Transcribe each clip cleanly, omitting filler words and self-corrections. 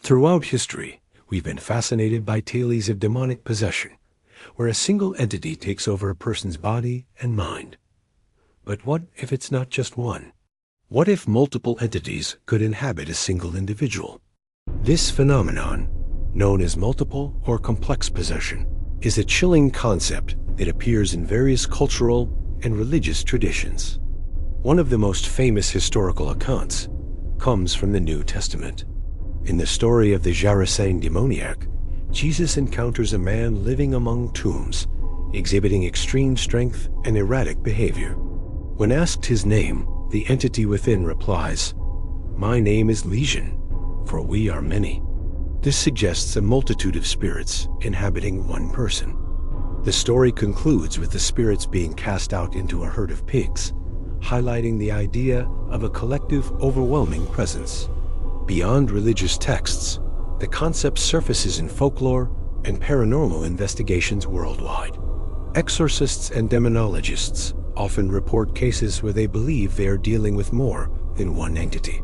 Throughout history, we've been fascinated by tales of demonic possession, where a single entity takes over a person's body and mind. But what if it's not just one? What if multiple entities could inhabit a single individual? This phenomenon, known as multiple or complex possession, is a chilling concept that appears in various cultural and religious traditions. One of the most famous historical accounts comes from the New Testament. In the story of the Gerasene demoniac, Jesus encounters a man living among tombs, exhibiting extreme strength and erratic behavior. When asked his name, the entity within replies, "My name is Legion, for we are many." This suggests a multitude of spirits inhabiting one person. The story concludes with the spirits being cast out into a herd of pigs, highlighting the idea of a collective, overwhelming presence. Beyond religious texts, the concept surfaces in folklore and paranormal investigations worldwide. Exorcists and demonologists often report cases where they believe they are dealing with more than one entity.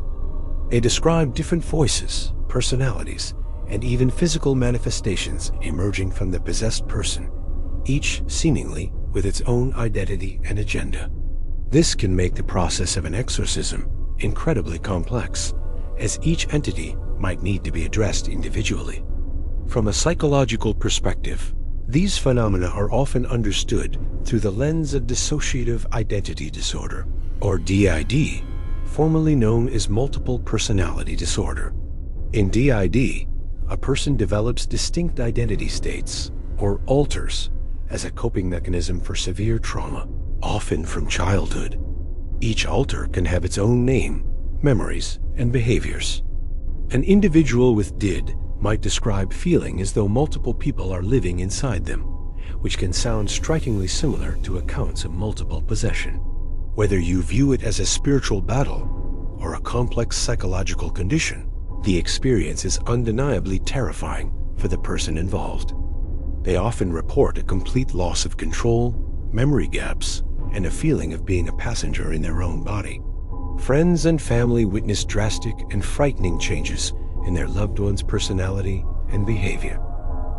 They describe different voices, personalities, and even physical manifestations emerging from the possessed person, each seemingly with its own identity and agenda. This can make the process of an exorcism incredibly complex, as each entity might need to be addressed individually. From a psychological perspective, these phenomena are often understood through the lens of dissociative identity disorder, or DID, formerly known as multiple personality disorder. In DID, a person develops distinct identity states, or alters, as a coping mechanism for severe trauma, often from childhood. Each alter can have its own name, memories, and behaviors. An individual with DID might describe feeling as though multiple people are living inside them, which can sound strikingly similar to accounts of multiple possession. Whether you view it as a spiritual battle or a complex psychological condition, the experience is undeniably terrifying for the person involved. They often report a complete loss of control, memory gaps, and a feeling of being a passenger in their own body. Friends and family witness drastic and frightening changes in their loved one's personality and behavior.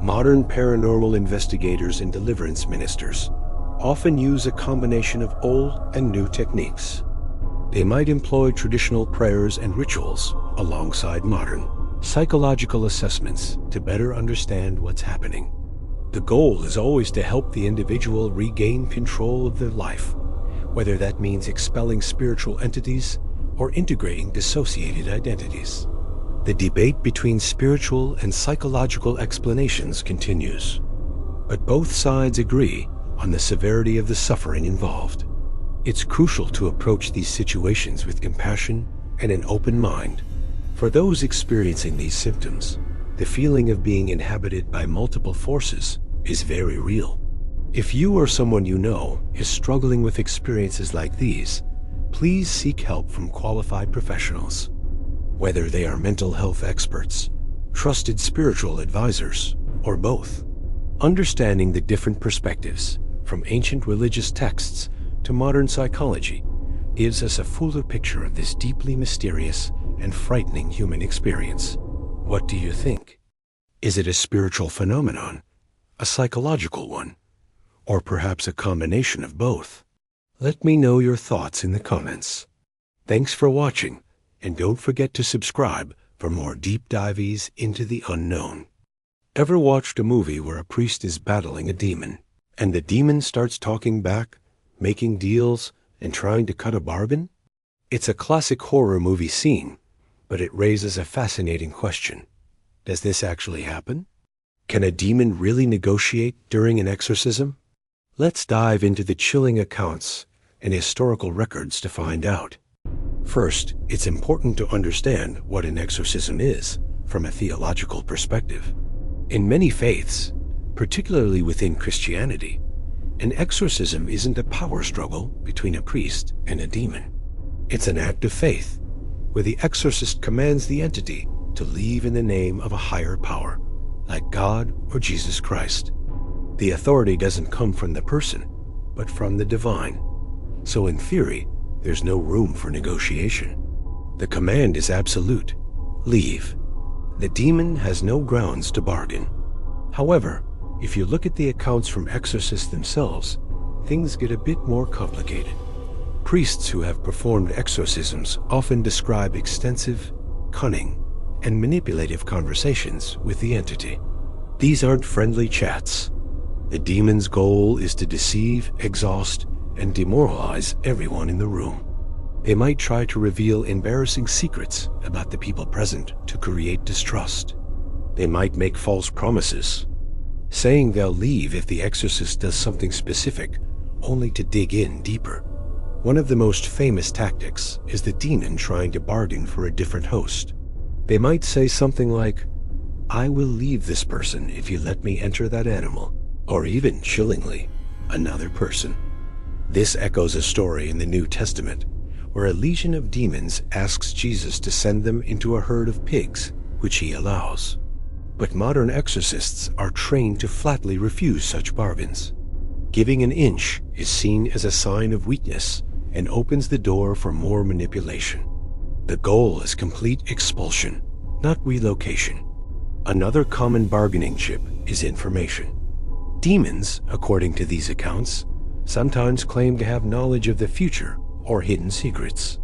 Modern paranormal investigators and deliverance ministers often use a combination of old and new techniques. They might employ traditional prayers and rituals alongside modern psychological assessments to better understand what's happening. The goal is always to help the individual regain control of their life, whether that means expelling spiritual entities or integrating dissociated identities. The debate between spiritual and psychological explanations continues, but both sides agree on the severity of the suffering involved. It's crucial to approach these situations with compassion and an open mind. For those experiencing these symptoms, the feeling of being inhabited by multiple forces is very real. If you or someone you know is struggling with experiences like these, please seek help from qualified professionals. Whether they are mental health experts, trusted spiritual advisors, or both. Understanding the different perspectives, from ancient religious texts to modern psychology, gives us a fuller picture of this deeply mysterious and frightening human experience. What do you think? Is it a spiritual phenomenon, a psychological one, or perhaps a combination of both? Let me know your thoughts in the comments. Thanks for watching, and don't forget to subscribe for more deep dives into the unknown. Ever watched a movie where a priest is battling a demon, and the demon starts talking back, making deals, and trying to cut a bargain? It's a classic horror movie scene, but it raises a fascinating question. Does this actually happen? Can a demon really negotiate during an exorcism? Let's dive into the chilling accounts and historical records to find out. First, it's important to understand what an exorcism is from a theological perspective. In many faiths, particularly within Christianity, an exorcism isn't a power struggle between a priest and a demon. It's an act of faith, where the exorcist commands the entity to leave in the name of a higher power, like God or Jesus Christ. The authority doesn't come from the person, but from the divine. So in theory, there's no room for negotiation. The command is absolute. Leave. The demon has no grounds to bargain. However, if you look at the accounts from exorcists themselves, things get a bit more complicated. Priests who have performed exorcisms often describe extensive, cunning, and manipulative conversations with the entity. These aren't friendly chats. The demon's goal is to deceive, exhaust, and demoralize everyone in the room. They might try to reveal embarrassing secrets about the people present to create distrust. They might make false promises, saying they'll leave if the exorcist does something specific, only to dig in deeper. One of the most famous tactics is the demon trying to bargain for a different host. They might say something like, "I will leave this person if you let me enter that animal," or even, chillingly, "another person." This echoes a story in the New Testament where a legion of demons asks Jesus to send them into a herd of pigs, which he allows. But modern exorcists are trained to flatly refuse such bargains. Giving an inch is seen as a sign of weakness and opens the door for more manipulation. The goal is complete expulsion, not relocation. Another common bargaining chip is information. Demons, according to these accounts, sometimes claim to have knowledge of the future or hidden secrets.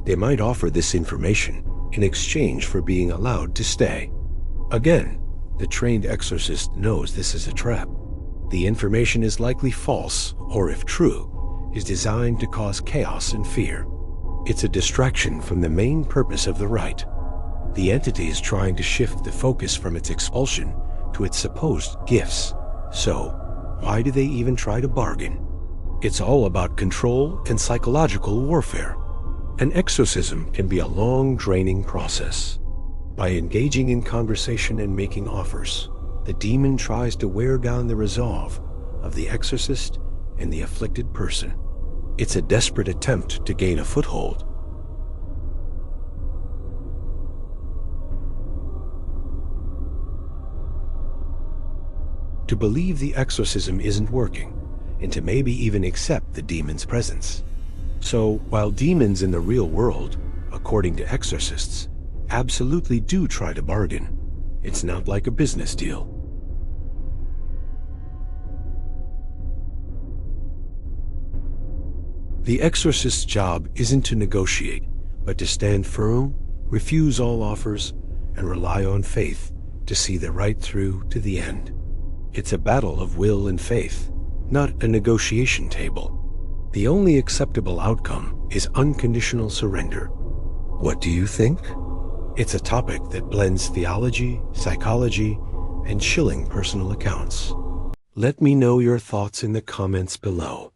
They might offer this information in exchange for being allowed to stay. Again, the trained exorcist knows this is a trap. The information is likely false, or if true, is designed to cause chaos and fear. It's a distraction from the main purpose of the rite. The entity is trying to shift the focus from its expulsion to its supposed gifts. So, why do they even try to bargain? It's all about control and psychological warfare. An exorcism can be a long, draining process. By engaging in conversation and making offers, the demon tries to wear down the resolve of the exorcist and the afflicted person. It's a desperate attempt to gain a foothold. To believe the exorcism isn't working, and to maybe even accept the demon's presence. So, while demons in the real world, according to exorcists, absolutely do try to bargain, it's not like a business deal. The exorcist's job isn't to negotiate, but to stand firm, refuse all offers, and rely on faith to see the right through to the end. It's a battle of will and faith, not a negotiation table. The only acceptable outcome is unconditional surrender. What do you think? It's a topic that blends theology, psychology, and chilling personal accounts. Let me know your thoughts in the comments below.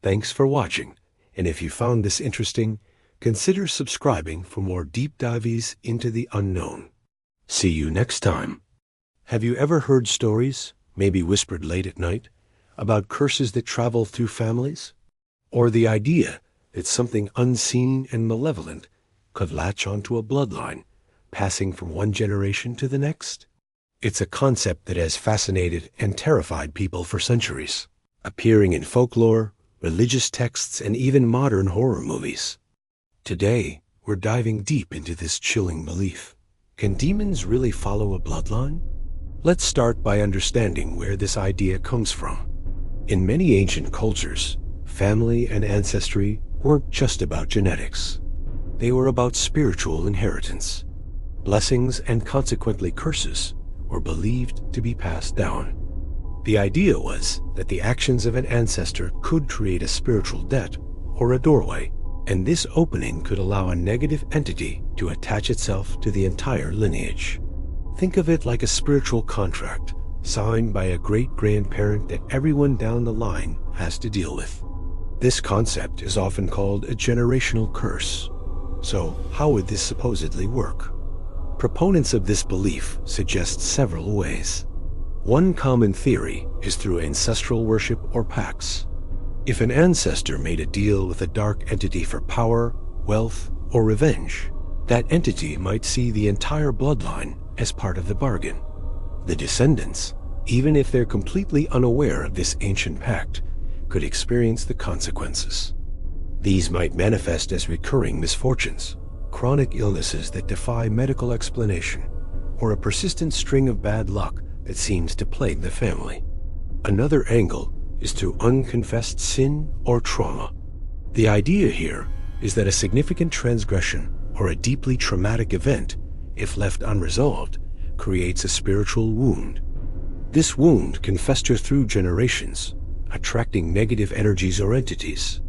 Thanks for watching, and if you found this interesting, consider subscribing for more deep dives into the unknown. See you next time. Have you ever heard stories, maybe whispered late at night, about curses that travel through families? Or the idea that something unseen and malevolent could latch onto a bloodline, passing from one generation to the next? It's a concept that has fascinated and terrified people for centuries, appearing in folklore, religious texts, and even modern horror movies. Today, we're diving deep into this chilling belief. Can demons really follow a bloodline? Let's start by understanding where this idea comes from. In many ancient cultures, family and ancestry weren't just about genetics. They were about spiritual inheritance. Blessings and consequently curses were believed to be passed down. The idea was that the actions of an ancestor could create a spiritual debt or a doorway, and this opening could allow a negative entity to attach itself to the entire lineage. Think of it like a spiritual contract signed by a great-grandparent that everyone down the line has to deal with. This concept is often called a generational curse. So, how would this supposedly work? Proponents of this belief suggest several ways. One common theory is through ancestral worship or pacts. If an ancestor made a deal with a dark entity for power, wealth, or revenge, that entity might see the entire bloodline as part of the bargain. The descendants, even if they're completely unaware of this ancient pact, could experience the consequences. These might manifest as recurring misfortunes, chronic illnesses that defy medical explanation, or a persistent string of bad luck that seems to plague the family. Another angle is through unconfessed sin or trauma. The idea here is that a significant transgression or a deeply traumatic event, if left unresolved, creates a spiritual wound. This wound can fester through generations, attracting negative energies or entities.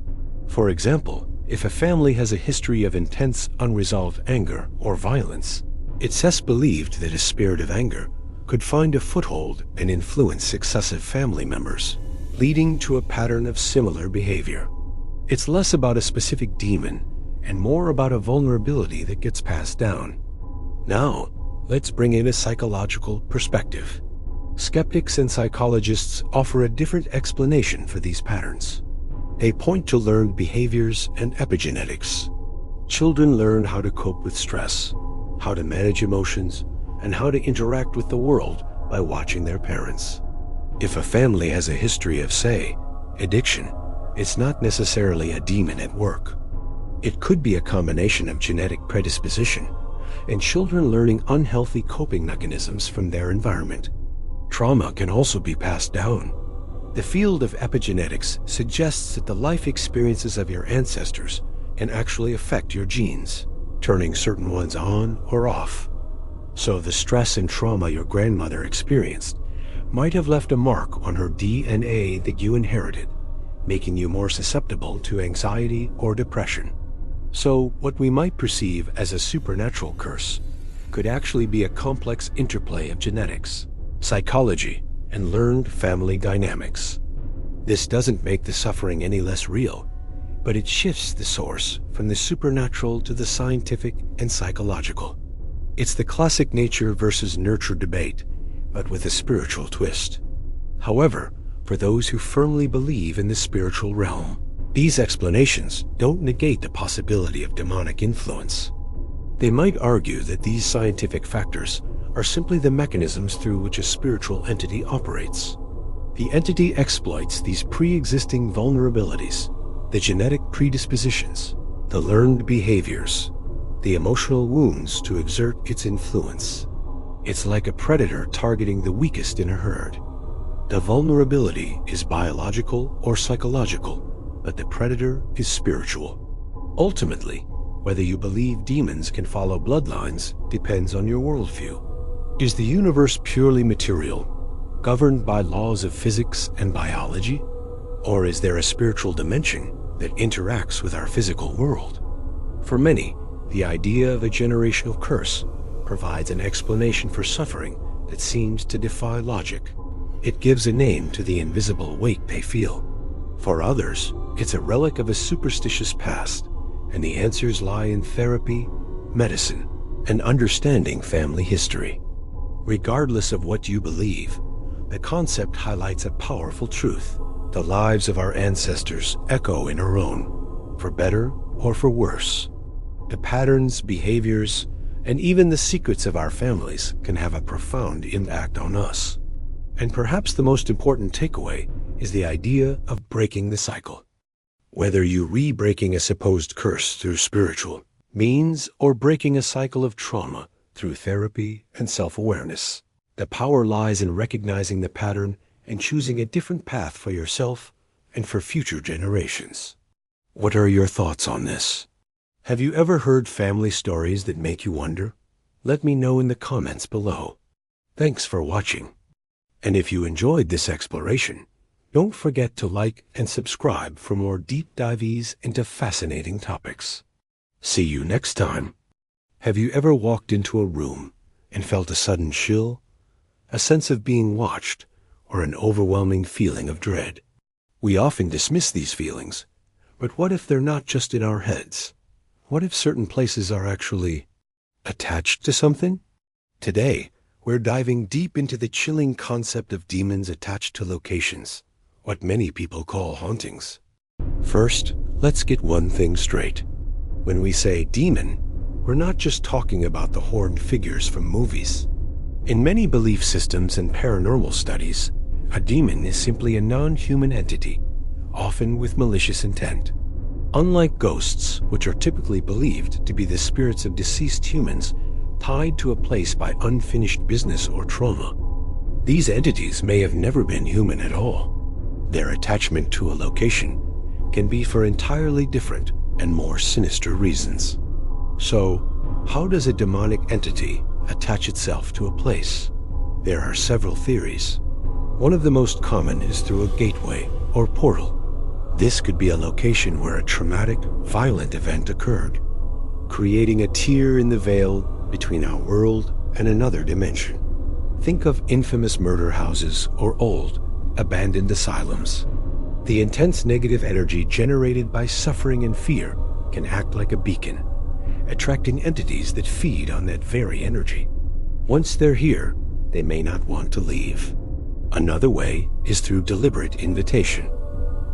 For example, if a family has a history of intense unresolved anger or violence, it's thus believed that a spirit of anger could find a foothold and influence successive family members, leading to a pattern of similar behavior. It's less about a specific demon and more about a vulnerability that gets passed down. Now, let's bring in a psychological perspective. Skeptics and psychologists offer a different explanation for these patterns. They point to learned behaviors and epigenetics. Children learn how to cope with stress, how to manage emotions, and how to interact with the world by watching their parents. If a family has a history of, say, addiction, it's not necessarily a demon at work. It could be a combination of genetic predisposition and children learning unhealthy coping mechanisms from their environment. Trauma can also be passed down. The field of epigenetics suggests that the life experiences of your ancestors can actually affect your genes, turning certain ones on or off. So the stress and trauma your grandmother experienced might have left a mark on her DNA that you inherited, making you more susceptible to anxiety or depression. So what we might perceive as a supernatural curse could actually be a complex interplay of genetics, psychology, and learned family dynamics. This doesn't make the suffering any less real, but it shifts the source from the supernatural to the scientific and psychological. It's the classic nature versus nurture debate, but with a spiritual twist. However, for those who firmly believe in the spiritual realm, these explanations don't negate the possibility of demonic influence. They might argue that these scientific factors are simply the mechanisms through which a spiritual entity operates. The entity exploits these pre-existing vulnerabilities, the genetic predispositions, the learned behaviors, the emotional wounds to exert its influence. It's like a predator targeting the weakest in a herd. The vulnerability is biological or psychological, but the predator is spiritual. Ultimately, whether you believe demons can follow bloodlines depends on your worldview. Is the universe purely material, governed by laws of physics and biology? Or is there a spiritual dimension that interacts with our physical world? For many, the idea of a generational curse provides an explanation for suffering that seems to defy logic. It gives a name to the invisible weight they feel. For others, it's a relic of a superstitious past, and the answers lie in therapy, medicine, and understanding family history. Regardless of what you believe, the concept highlights a powerful truth. The lives of our ancestors echo in our own, for better or for worse. The patterns, behaviors, and even the secrets of our families can have a profound impact on us. And perhaps the most important takeaway is the idea of breaking the cycle. Whether you re-breaking a supposed curse through spiritual means or breaking a cycle of trauma through therapy and self-awareness, the power lies in recognizing the pattern and choosing a different path for yourself and for future generations. What are your thoughts on this? Have you ever heard family stories that make you wonder? Let me know in the comments below. Thanks for watching. And if you enjoyed this exploration, don't forget to like and subscribe for more deep dives into fascinating topics. See you next time. Have you ever walked into a room and felt a sudden chill, a sense of being watched, or an overwhelming feeling of dread? We often dismiss these feelings, but what if they're not just in our heads? What if certain places are actually attached to something? Today, we're diving deep into the chilling concept of demons attached to locations, what many people call hauntings. First, let's get one thing straight. When we say demon, we're not just talking about the horned figures from movies. In many belief systems and paranormal studies, a demon is simply a non-human entity, often with malicious intent. Unlike ghosts, which are typically believed to be the spirits of deceased humans tied to a place by unfinished business or trauma. These entities may have never been human at all. Their attachment to a location can be for entirely different and more sinister reasons. So, how does a demonic entity attach itself to a place? There are several theories. One of the most common is through a gateway or portal. This could be a location where a traumatic, violent event occurred, creating a tear in the veil between our world and another dimension. Think of infamous murder houses or old, abandoned asylums. The intense negative energy generated by suffering and fear can act like a beacon, attracting entities that feed on that very energy. Once they're here, they may not want to leave. Another way is through deliberate invitation.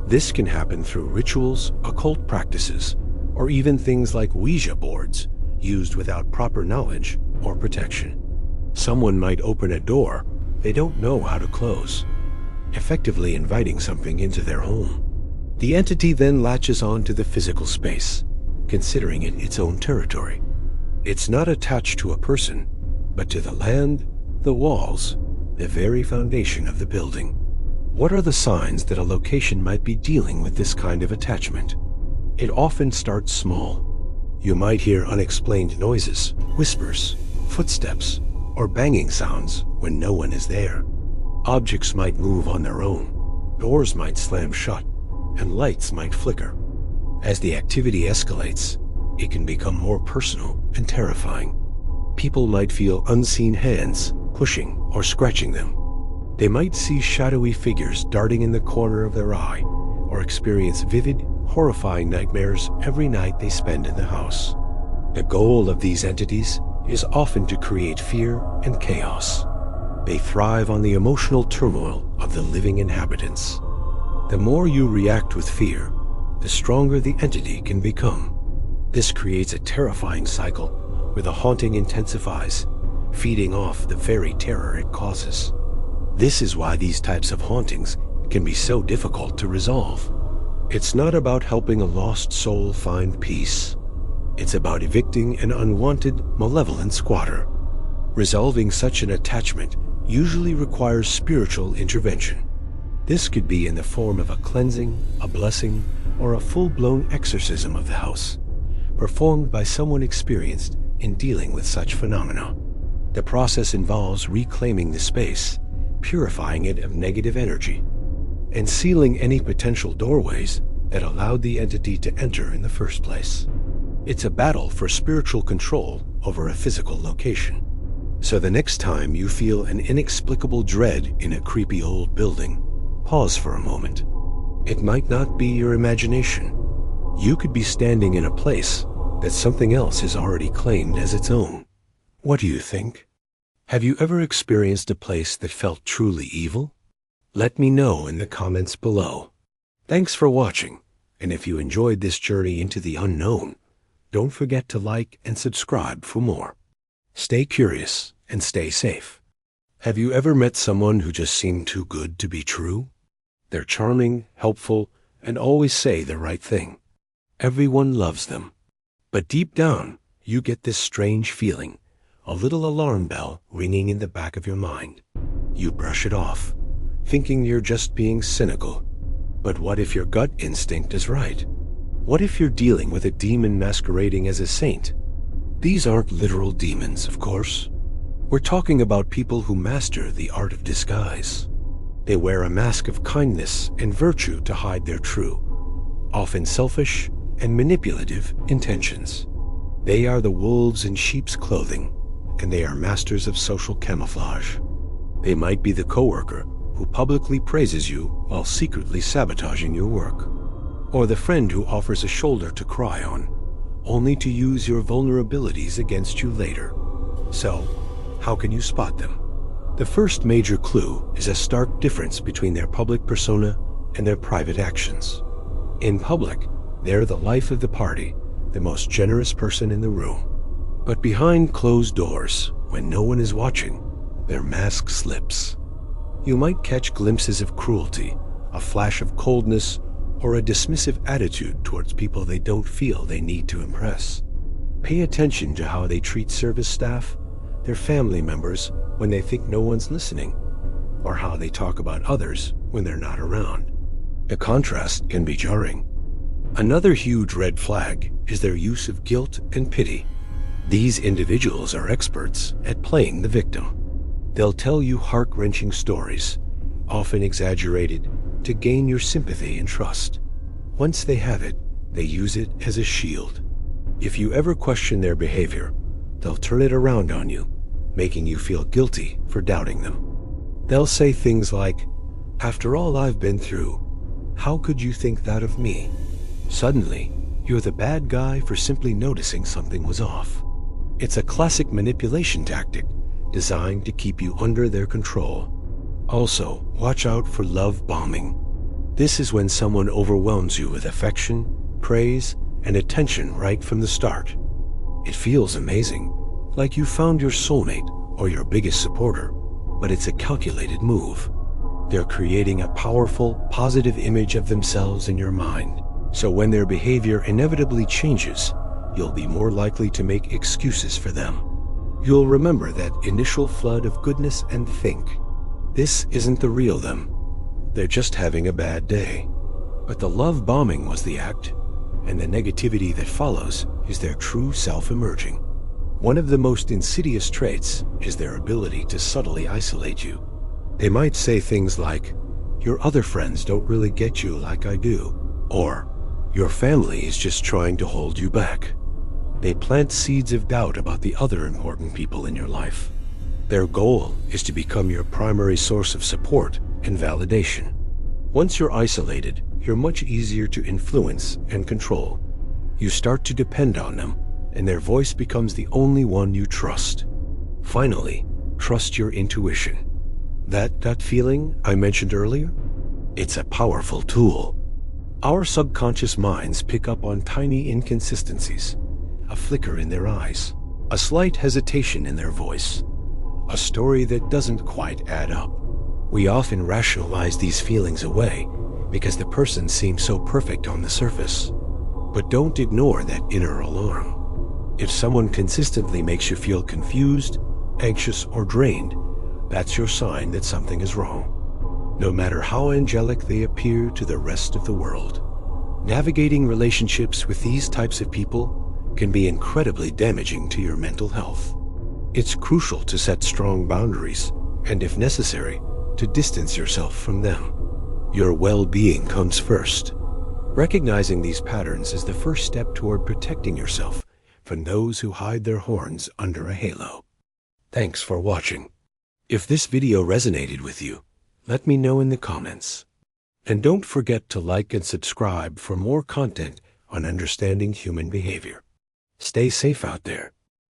This can happen through rituals, occult practices, or even things like Ouija boards used without proper knowledge or protection. Someone might open a door they don't know how to close, effectively inviting something into their home. The entity then latches on to the physical space, considering it its own territory. It's not attached to a person, but to the land, the walls, the very foundation of the building. What are the signs that a location might be dealing with this kind of attachment? It often starts small. You might hear unexplained noises, whispers, footsteps, or banging sounds when no one is there. Objects might move on their own, doors might slam shut, and lights might flicker. As the activity escalates, it can become more personal and terrifying. People might feel unseen hands pushing or scratching them. They might see shadowy figures darting in the corner of their eye, or experience vivid, horrifying nightmares every night they spend in the house. The goal of these entities is often to create fear and chaos. They thrive on the emotional turmoil of the living inhabitants. The more you react with fear, the stronger the entity can become. This creates a terrifying cycle where the haunting intensifies, feeding off the very terror it causes. This is why these types of hauntings can be so difficult to resolve. It's not about helping a lost soul find peace. It's about evicting an unwanted, malevolent squatter. Resolving such an attachment usually requires spiritual intervention. This could be in the form of a cleansing, a blessing, or a full-blown exorcism of the house, performed by someone experienced in dealing with such phenomena. The process involves reclaiming the space, purifying it of negative energy, and sealing any potential doorways that allowed the entity to enter in the first place. It's a battle for spiritual control over a physical location. So the next time you feel an inexplicable dread in a creepy old building, pause for a moment. It might not be your imagination. You could be standing in a place that something else has already claimed as its own. What do you think? Have you ever experienced a place that felt truly evil? Let me know in the comments below. Thanks for watching, and if you enjoyed this journey into the unknown, don't forget to like and subscribe for more. Stay curious and stay safe. Have you ever met someone who just seemed too good to be true? They're charming, helpful, and always say the right thing. Everyone loves them. But deep down, you get this strange feeling, a little alarm bell ringing in the back of your mind. You brush it off, thinking you're just being cynical. But what if your gut instinct is right? What if you're dealing with a demon masquerading as a saint? These aren't literal demons, of course. We're talking about people who master the art of disguise. They wear a mask of kindness and virtue to hide their true, often selfish and manipulative intentions. They are the wolves in sheep's clothing, and they are masters of social camouflage. They might be the coworker who publicly praises you while secretly sabotaging your work, or the friend who offers a shoulder to cry on, only to use your vulnerabilities against you later. So, how can you spot them? The first major clue is a stark difference between their public persona and their private actions. In public, they're the life of the party, the most generous person in the room. But behind closed doors, when no one is watching, their mask slips. You might catch glimpses of cruelty, a flash of coldness, or a dismissive attitude towards people they don't feel they need to impress. Pay attention to how they treat service staff, their family members when they think no one's listening, or how they talk about others when they're not around. The contrast can be jarring. Another huge red flag is their use of guilt and pity. These individuals are experts at playing the victim. They'll tell you heart-wrenching stories, often exaggerated, to gain your sympathy and trust. Once they have it, they use it as a shield. If you ever question their behavior, they'll turn it around on you, making you feel guilty for doubting them. They'll say things like, "After all I've been through, how could you think that of me?" Suddenly, you're the bad guy for simply noticing something was off. It's a classic manipulation tactic designed to keep you under their control. Also, watch out for love bombing. This is when someone overwhelms you with affection, praise, and attention right from the start. It feels amazing, like you found your soulmate or your biggest supporter, but it's a calculated move. They're creating a powerful, positive image of themselves in your mind. So when their behavior inevitably changes, you'll be more likely to make excuses for them. You'll remember that initial flood of goodness and think, this isn't the real them. They're just having a bad day. But the love bombing was the act, and the negativity that follows is their true self emerging. One of the most insidious traits is their ability to subtly isolate you. They might say things like, "Your other friends don't really get you like I do," or "Your family is just trying to hold you back." They plant seeds of doubt about the other important people in your life. Their goal is to become your primary source of support and validation. Once you're isolated, you're much easier to influence and control. You start to depend on them, and their voice becomes the only one you trust. Finally, trust your intuition. That gut feeling I mentioned earlier? It's a powerful tool. Our subconscious minds pick up on tiny inconsistencies, a flicker in their eyes, a slight hesitation in their voice, a story that doesn't quite add up. We often rationalize these feelings away because the person seems so perfect on the surface. But don't ignore that inner alarm. If someone consistently makes you feel confused, anxious, or drained, that's your sign that something is wrong, no matter how angelic they appear to the rest of the world. Navigating relationships with these types of people can be incredibly damaging to your mental health. It's crucial to set strong boundaries, and if necessary, to distance yourself from them. Your well-being comes first. Recognizing these patterns is the first step toward protecting yourself from those who hide their horns under a halo. Thanks for watching. If this video resonated with you, let me know in the comments. And don't forget to like and subscribe for more content on understanding human behavior. Stay safe out there.